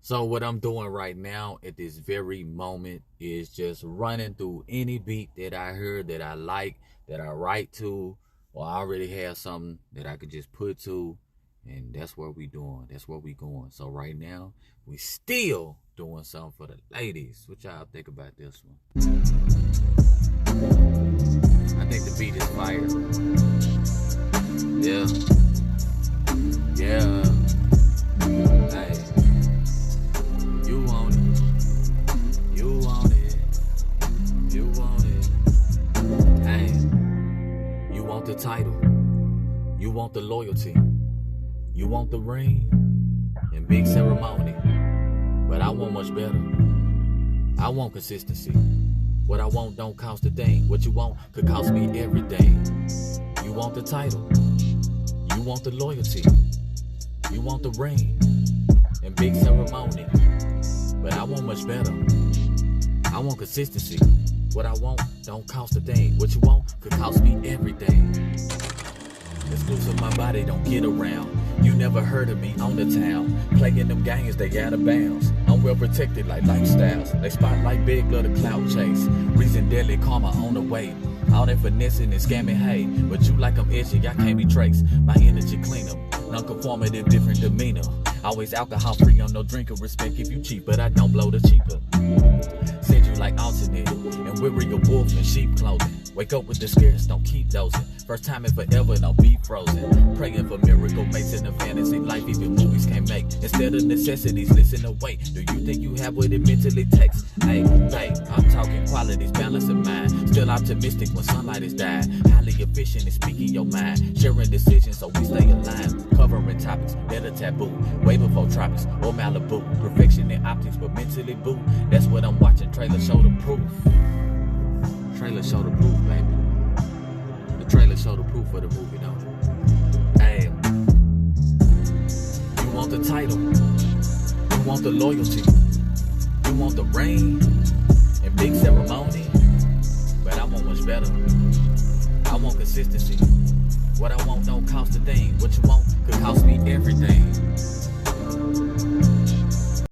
So what I'm doing right now at this very moment is just running through any beat that I heard that I like, that I write to, or I already have something that I could just put to, and that's what we doing. That's what we going. So right now, we still doing something for the ladies. What y'all think about this one? I think the beat is fire. Yeah. Yeah. Hey. You want it. You want it. You want it. Hey. You want the title. You want the loyalty. You want the ring and big ceremony. But I want much better. I want consistency. What I want don't cost a thing. What you want could cost me everything. You want the title. You want the loyalty. You want the ring and big ceremony. But I want much better. I want consistency. What I want don't cost a thing. What you want could cost me everything. Exclusive, my body don't get around. You never heard of me on the town. Playing them games, they out of bounds. I'm well protected like lifestyles. They spotlight big, love the cloud chase. Reason deadly, karma on the way. All that finessing and scamming, hey. But you like I'm edgy, I can't be traced. My energy cleaner, non-conformative, different demeanor. Always alcohol free, I'm no drinker. Respect if you cheap, but I don't blow the cheaper. Said you like alternate and weary of wolf and sheep clothing. Wake up with the scares, don't keep dozing. First time in forever, don't be frozen. Praying for miracle mates in a fantasy life even movies can't make. Instead of necessities, listen to wait. Do you think you have what it mentally takes? Hey, I'm talking qualities, balance of mind. Still optimistic when sunlight is dyed. Highly efficient in speaking your mind. Sharing decisions so we stay aligned. Covering topics that are taboo. Way before tropics or Malibu. Perfection in optics but mentally boo. That's what I'm watching. Trailer show the proof. Trailer show the proof, baby. The trailer show the proof of the movie, don't it? Hey, you want the title, you want the loyalty, you want the ring and big ceremony, but I want much better. I want consistency. What I want don't cost a thing. What you want could cost me everything.